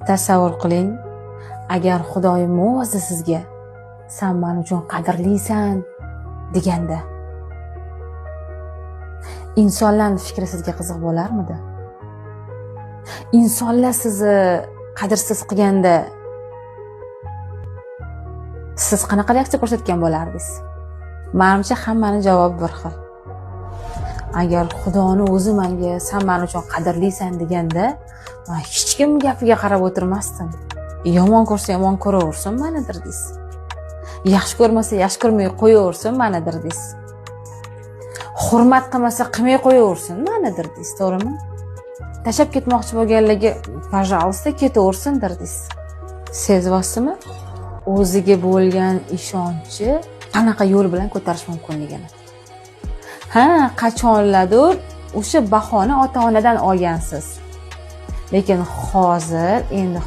Tasavvur qiling, agar Xudoyim o'zi sizga "Sen men uchun qadrlisan" deganda, insonlarning fikri sizga qiziq bo'larmidi? Insonlar sizni qadrsiz qilganda siz qanaqa reaksiya ko'rsatgan bo'lardingiz? Menimcha hammaning javobi bir xil. Agar Xudoni o'zi menga "Sen men uchun qadrlisan" deganda, men hech kim gapiga qarab o'tirmasdim. Yomon ko'rsa yomon ko'raversin, manadir deysiz. Yaxshi ko'rmasa yaxshi ko'rmay qo'yaversin, manadir deysiz. Hurmat qilmasa qilmay qo'yaversin, manadir deysiz, to'g'rimi? Tashab ketmoqchi bo'lganlarga "Пожалуйста, ketaversindir" deysiz. Sezyapsizmi? O'ziga bo'lgan ishonchi qanaqa yo'l bilan ko'tarish mumkinligini. Qachonlardir o'sha bahona ota-onadan olgansiz. Lekin hozir endi